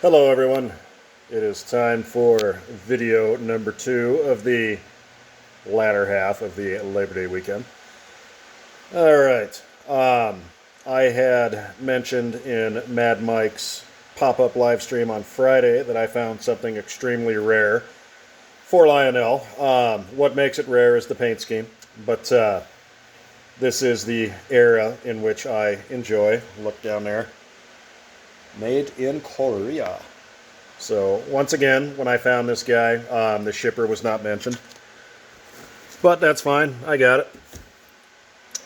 Hello everyone, it is time for video number 2 of the latter half of the Labor Day weekend. Alright, I had mentioned in Mad Mike's pop-up live stream on Friday that I found something extremely rare for Lionel. What makes it rare is the paint scheme, but this is the era in which I enjoy. Look down there. Made in Korea. So once again, when I found this guy, the shipper was not mentioned, but that's fine. I got it.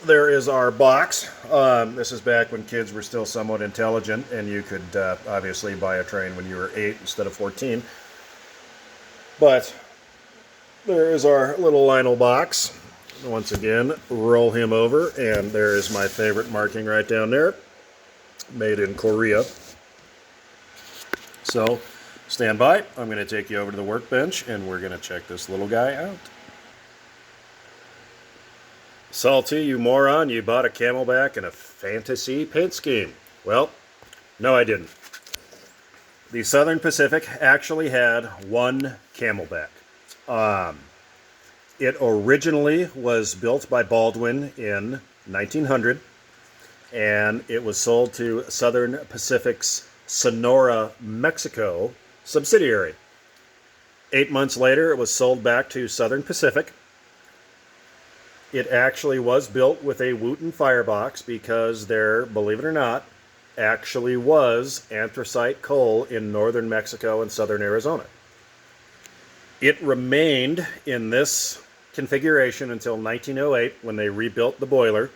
There is our box. This is back when kids were still somewhat intelligent, and you could obviously buy a train when you were 8 instead of 14. But there is our little Lionel box. Once again, roll him over, and there is my favorite marking right down there. Made in Korea. So, stand by. I'm going to take you over to the workbench, and we're going to check this little guy out. Salty, you moron, you bought a Camelback and a fantasy paint scheme. Well, no I didn't. The Southern Pacific actually had one Camelback. It originally was built by Baldwin in 1900, and it was sold to Southern Pacific's Sonora, Mexico subsidiary. 8 months later, it was sold back to Southern Pacific. It actually was built with a Wooten firebox because there, believe it or not, actually was anthracite coal in northern Mexico and southern Arizona. It remained in this configuration until 1908 when they rebuilt the boiler.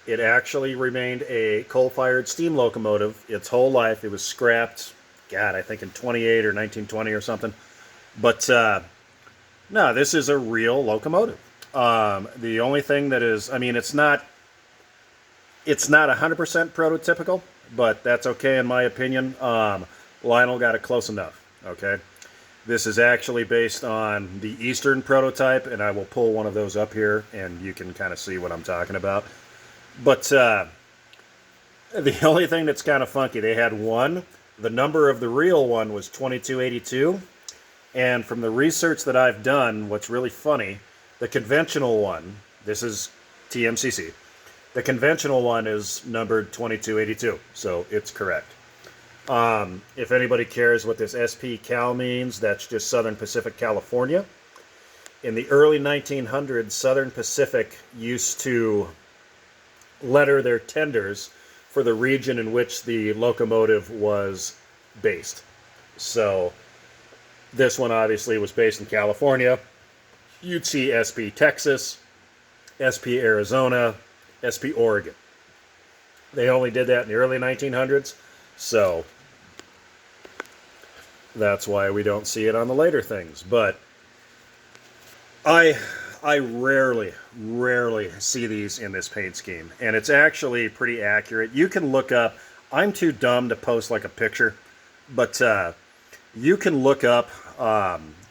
It actually remained a coal-fired steam locomotive its whole life. It was scrapped, God, I think in 28 or 1920 or something. But, no, this is a real locomotive. The only thing that is, I mean, it's not 100% prototypical, but that's okay in my opinion. Lionel got it close enough, okay? This is actually based on the Eastern prototype, and I will pull one of those up here, and you can kind of see what I'm talking about. But the only thing that's kind of funky, they had one. The number of the real one was 2282. And from the research that I've done, what's really funny, the conventional one, this is TMCC, the conventional one is numbered 2282. So it's correct. If anybody cares what this SP Cal means, that's just Southern Pacific, California. In the early 1900s, Southern Pacific used to letter their tenders for the region in which the locomotive was based. So this one obviously was based in California. You'd see SP Texas, SP Arizona, SP Oregon. They only did that in the early 1900s, so that's why we don't see it on the later things. But I rarely see these in this paint scheme, and it's actually pretty accurate. You can look up, I'm too dumb to post like a picture, but you can look up,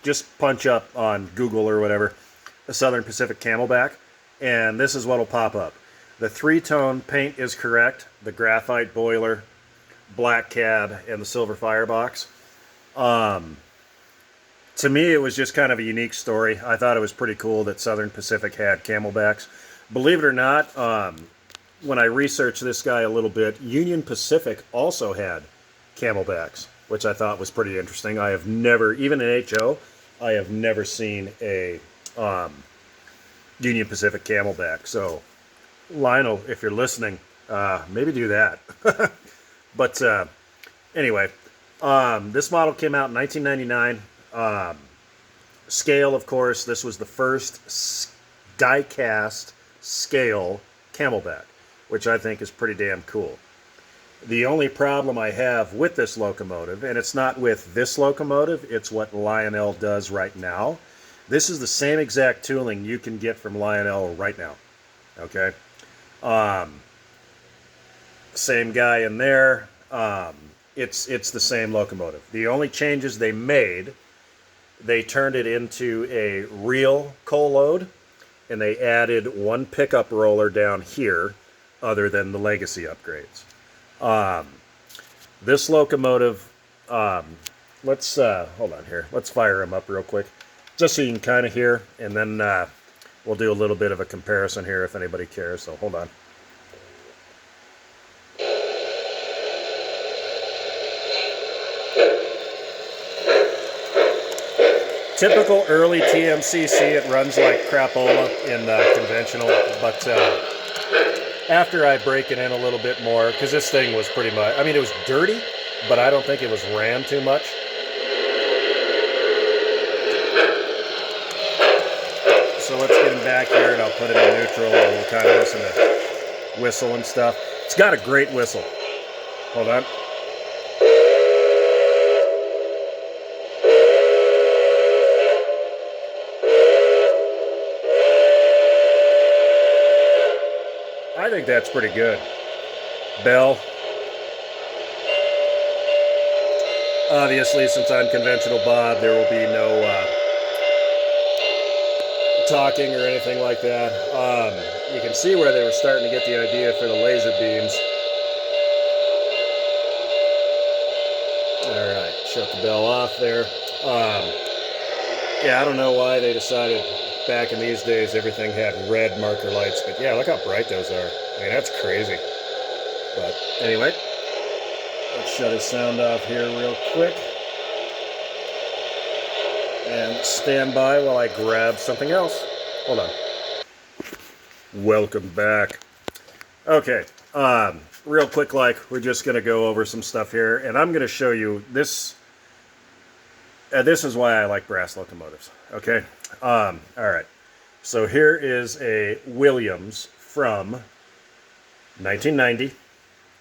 just punch up on Google or whatever, the Southern Pacific Camelback, and this is what will pop up. The 3-tone paint is correct, the graphite boiler, black cab, and the silver firebox. To me, it was just kind of a unique story. I thought it was pretty cool that Southern Pacific had Camelbacks. Believe it or not, when I researched this guy a little bit, Union Pacific also had Camelbacks, which I thought was pretty interesting. I have never, even in HO, I have never seen a Union Pacific Camelback. So, Lionel, if you're listening, maybe do that. But anyway, this model came out in 1999. Scale, of course, this was the first die-cast scale Camelback, which I think is pretty damn cool. The only problem I have with this locomotive, and it's not with this locomotive, it's what Lionel does right now. This is the same exact tooling you can get from Lionel right now. Okay? Same guy in there. It's the same locomotive. The only changes they made, they turned it into a real coal load, and they added one pickup roller down here, other than the legacy upgrades. This locomotive Let's hold on here. Let's fire him up real quick, just so you can kind of hear, and then we'll do a little bit of a comparison here if anybody cares. So hold on. Typical early TMCC, it runs like crapola in conventional, but after I break it in a little bit more, because this thing was pretty much, I mean, it was dirty, but I don't think it was ran too much. So let's get him back here, and I'll put it in neutral, and we'll kind of listen to whistle and stuff. It's got a great whistle. Hold on. I think that's pretty good. Bell. Obviously, since I'm conventional Bob, there will be no talking or anything like that. You can see where they were starting to get the idea for the laser beams. Alright, shut the bell off there. Yeah, I don't know why they decided back in these days everything had red marker lights, but yeah, look how bright those are. I mean, that's crazy. But anyway, let's shut his sound off here real quick. And stand by while I grab something else. Hold on. Welcome back. Okay, real quick, we're just going to go over some stuff here, and I'm going to show you this. This is why I like brass locomotives, okay? All right, so here is a Williams from 1990.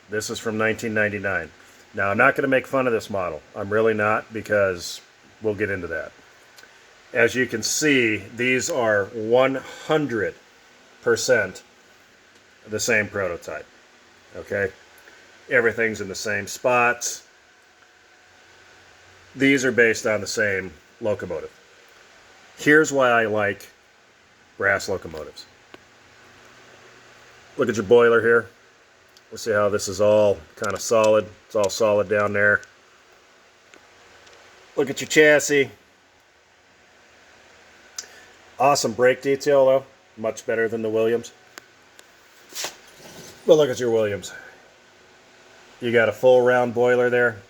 This is from 1999. Now, I'm not going to make fun of this model. I'm really not, because we'll get into that. As you can see, these are 100% the same prototype, okay? Everything's in the same spots. These are based on the same locomotive. Here's why I like brass locomotives. Look at your boiler here. We'll see how this is all kind of solid. It's all solid down there. Look at your chassis. Awesome brake detail, though. Much better than the Williams. But look at your Williams. You got a full round boiler there.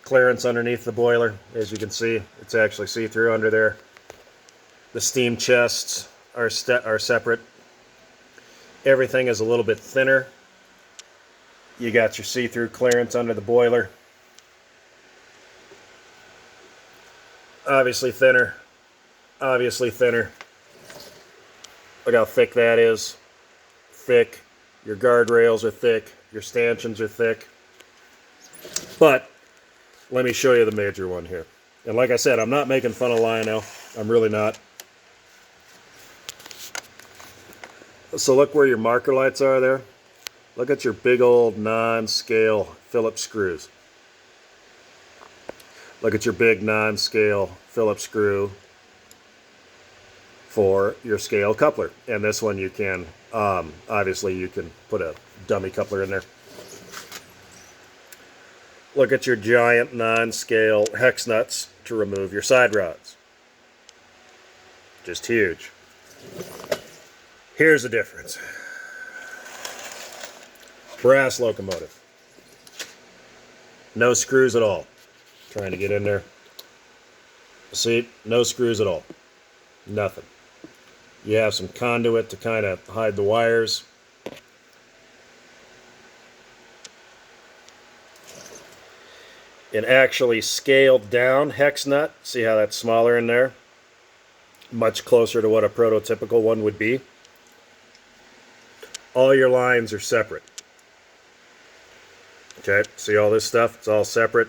Clearance underneath the boiler. As you can see, it's actually see-through under there. The steam chests are separate. Everything is a little bit thinner. You got your see-through clearance under the boiler. Obviously thinner. Obviously thinner. Look how thick that is. Thick. Your guardrails are thick. Your stanchions are thick. But let me show you the major one here. And like I said, I'm not making fun of Lionel. I'm really not. So look where your marker lights are there. Look at your big old non-scale Phillips screws. Look at your big non-scale Phillips screw for your scale coupler. And this one you can, obviously you can put a dummy coupler in there. Look at your giant non-scale hex nuts to remove your side rods. Just huge. Here's the difference. Brass locomotive. No screws at all. Trying to get in there. See, no screws at all. Nothing. You have some conduit to kind of hide the wires. An actually scaled down hex nut. See how that's smaller in there? Much closer to what a prototypical one would be. All your lines are separate. Okay, see all this stuff? It's all separate.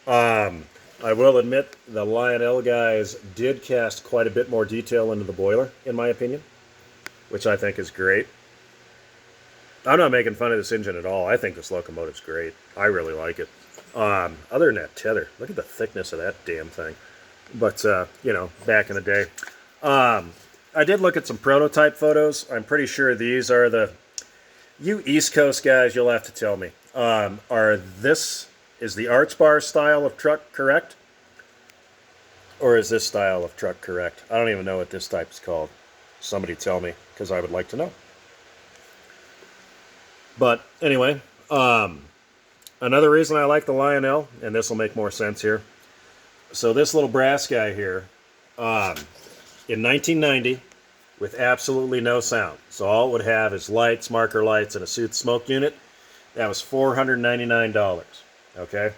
I will admit the Lionel guys did cast quite a bit more detail into the boiler, in my opinion, which I think is great. I'm not making fun of this engine at all. I think this locomotive's great. I really like it. Other than that tether, look at the thickness of that damn thing. But, you know, back in the day. I did look at some prototype photos. I'm pretty sure these are the... You East Coast guys, you'll have to tell me. Are this Is the Arch Bar style of truck correct? Or is this style of truck correct? I don't even know what this type is called. Somebody tell me, because I would like to know. But anyway, another reason I like the Lionel, and this will make more sense here. So this little brass guy here, in 1990, with absolutely no sound. So all it would have is lights, marker lights, and a soothed smoke unit. That was $499. Okay.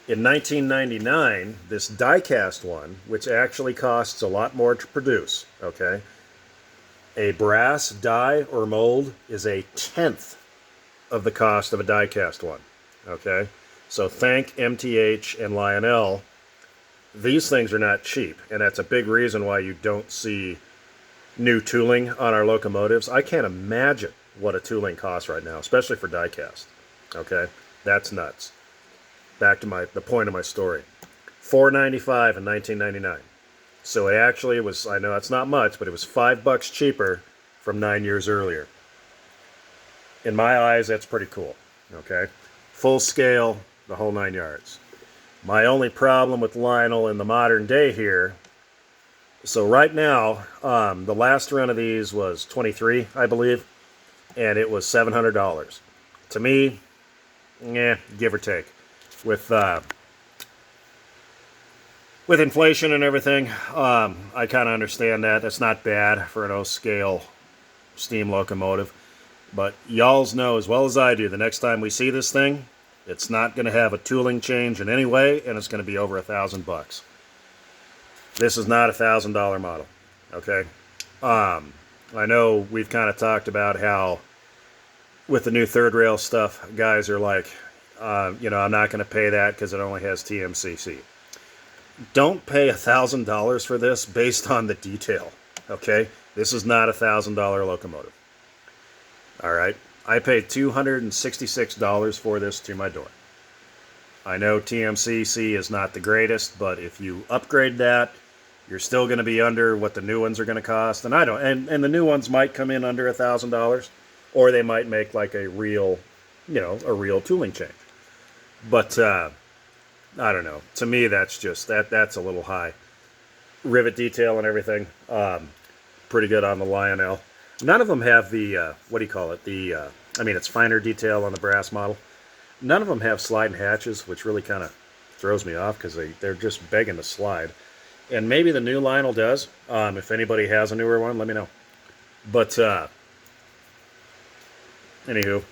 In 1999, this diecast one, which actually costs a lot more to produce, okay, a brass die or mold is a tenth of the cost of a diecast one, okay? So thank MTH and Lionel. These things are not cheap, and that's a big reason why you don't see new tooling on our locomotives. I can't imagine what a tooling costs right now, especially for diecast, okay? That's nuts. Back to the point of my story. $495 in 1999. So it actually was, I know that's not much, but it was $5 cheaper from 9 years earlier. In my eyes, that's pretty cool. Okay? Full scale, the whole 9 yards. My only problem with Lionel in the modern day here, so right now, the last run of these was 23, I believe, and it was $700. To me, give or take. With inflation and everything, I kind of understand that. That's not bad for an O-scale steam locomotive. But y'alls know as well as I do, the next time we see this thing, it's not going to have a tooling change in any way, and it's going to be over $1,000. This is not a $1,000 model, okay? I know we've kind of talked about how with the new third rail stuff, guys are like, I'm not going to pay that because it only has TMCC. Don't pay $1,000 for this based on the detail, okay? This is not a $1,000 locomotive. All right? I paid $266 for this to my door. I know TMCC is not the greatest, but if you upgrade that, you're still going to be under what the new ones are going to cost. And and the new ones might come in under $1,000, or they might make like a real tooling change. But I don't know. To me, that's just that's a little high. Rivet detail and everything, pretty good on the Lionel. None of them have the what do you call it? It's finer detail on the brass model. None of them have sliding hatches, which really kind of throws me off because they're just begging to slide. And maybe the new Lionel does. If anybody has a newer one, let me know. But anywho,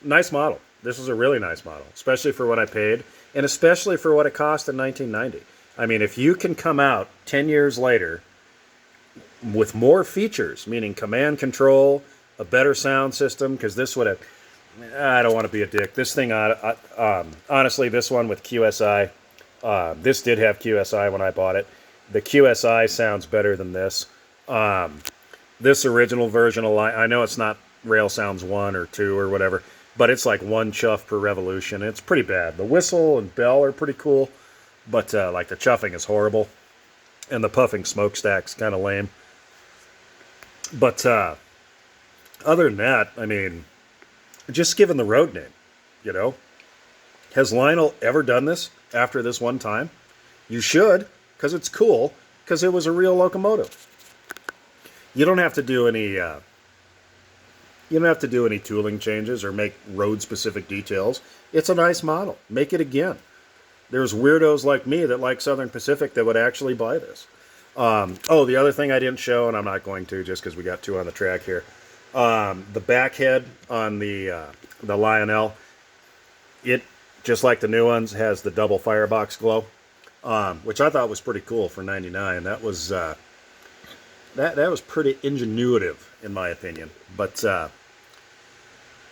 nice model. This is a really nice model, especially for what I paid, and especially for what it cost in 1990. I mean, if you can come out 10 years later with more features, meaning command control, a better sound system, because this would have, I don't want to be a dick. This thing, honestly, this one with QSI, this did have QSI when I bought it. The QSI sounds better than this. This original version of I know it's not Rail Sounds 1 or 2 or whatever, but it's like 1 chuff per revolution. It's pretty bad. The whistle and bell are pretty cool, but like the chuffing is horrible, and the puffing smokestack's kind of lame. But other than that, I mean, just given the road name, has Lionel ever done this after this one time? You should, because it's cool, because it was a real locomotive. You don't have to do any. You don't have to do any tooling changes or make road-specific details. It's a nice model. Make it again. There's weirdos like me that like Southern Pacific that would actually buy this. The other thing I didn't show, and I'm not going to just because we got 2 on the track here. The back head on the Lionel, it, just like the new ones, has the double firebox glow, which I thought was pretty cool for 99. That was that was pretty ingenuitive, in my opinion. But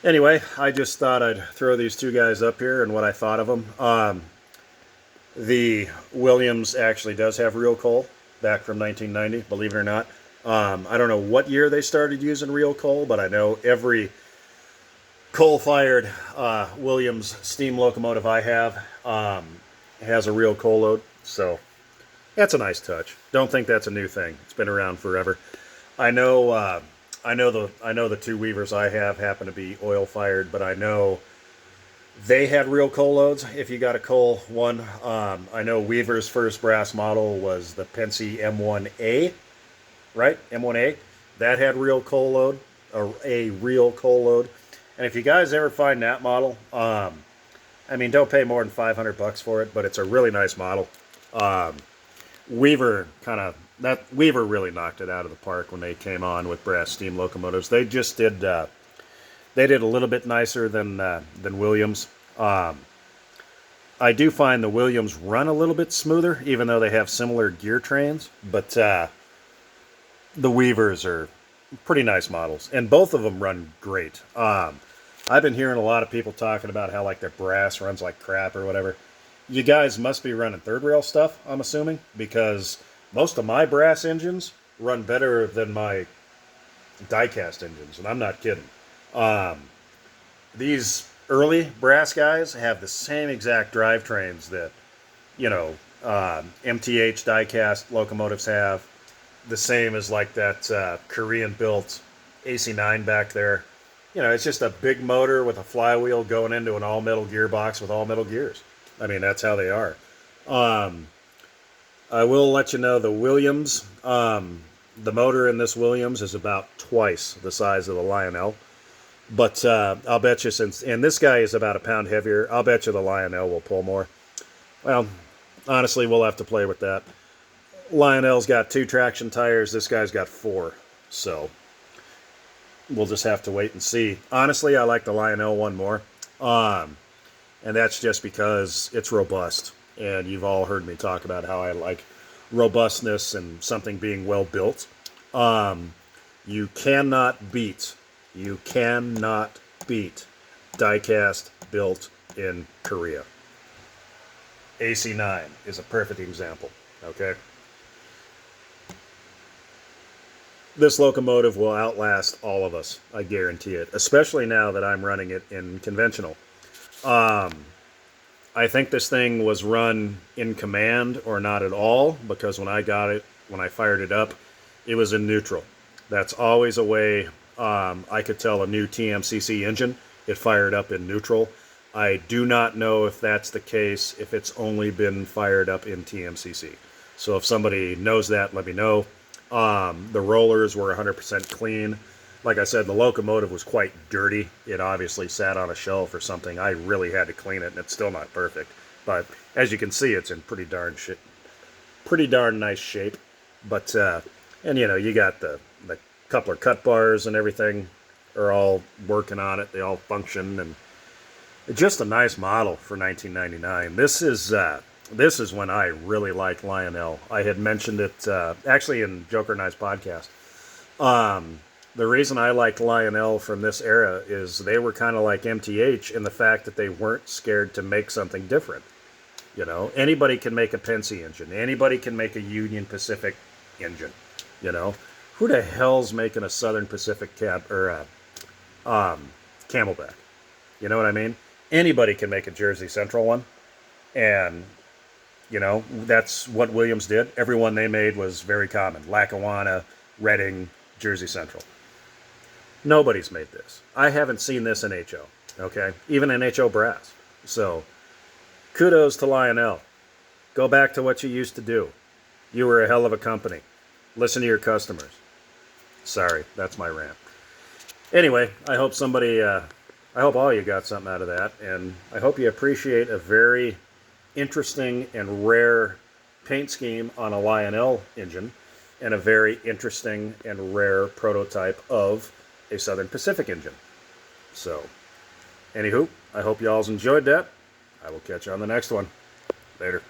anyway, I just thought I'd throw these 2 guys up here and what I thought of them. The Williams actually does have real coal back from 1990, believe it or not. I don't know what year they started using real coal, but I know every coal-fired Williams steam locomotive I have has a real coal load, so that's a nice touch. Don't think that's a new thing. It's been around forever. I know the 2 Weavers I have happen to be oil-fired, but I know They had real coal loads if you got a coal one. I know Weaver's first brass model was the Pensy M1A, right? M1A. That had real coal load, a real coal load. And if you guys ever find that model, I mean, don't pay more than $500 for it, but it's a really nice model. Um, Weaver really knocked it out of the park when they came on with brass steam locomotives. They just did they did a little bit nicer than Williams. Um, I do find the Williams run a little bit smoother, even though they have similar gear trains. But the Weavers are pretty nice models, and both of them run great. I've been hearing a lot of people talking about how like their brass runs like crap or whatever. You guys must be running third rail stuff, I'm assuming, because most of my brass engines run better than my diecast engines, and I'm not kidding. Um, these early brass guys have the same exact drivetrains that, MTH diecast locomotives have, the same as like that Korean-built AC9 back there. It's just a big motor with a flywheel going into an all-metal gearbox with all-metal gears. I mean, that's how they are. Um, I will let you know the Williams, the motor in this Williams is about twice the size of the Lionel. But I'll bet you and this guy is about a pound heavier, I'll bet you the Lionel will pull more. Well, honestly, we'll have to play with that. Lionel's got 2 traction tires. This guy's got 4. So we'll just have to wait and see. Honestly, I like the Lionel one more. And that's just because it's robust. And you've all heard me talk about how I like robustness and something being well built. You cannot beat diecast built in Korea. AC9 is a perfect example. Okay. This locomotive will outlast all of us, I guarantee it, especially now that I'm running it in conventional. I think this thing was run in command or not at all, because when I fired it up, it was in neutral. That's always a way I could tell a new TMCC engine. It fired up in neutral. I do not know if that's the case if it's only been fired up in TMCC. So if somebody knows that, let me know. The rollers were 100% clean. Like I said, the locomotive was quite dirty. It obviously sat on a shelf or something. I really had to clean it, and it's still not perfect. But as you can see, it's in pretty darn nice shape. But and you got the coupler cut bars and everything are all working on it. They all function, and it's just a nice model for 1999. This is when I really liked Lionel. I had mentioned it actually in Joker and I's podcast. The reason I liked Lionel from this era is they were kind of like MTH in the fact that they weren't scared to make something different. Anybody can make a Pensy engine. Anybody can make a Union Pacific engine. Who the hell's making a Southern Pacific cab or Camelback? You know what I mean? Anybody can make a Jersey Central one, and that's what Williams did. Everyone they made was very common: Lackawanna, Reading, Jersey Central. Nobody's made this. I haven't seen this in HO. Okay, even in HO brass. So kudos to Lionel. Go back to what you used to do. You were a hell of a company. Listen to your customers. Sorry, that's my rant. Anyway, I hope all of you got something out of that, and I hope you appreciate a very interesting and rare paint scheme on a Lionel engine, and a very interesting and rare prototype of a Southern Pacific engine. So, anywho, I hope you all enjoyed that. I will catch you on the next one. Later.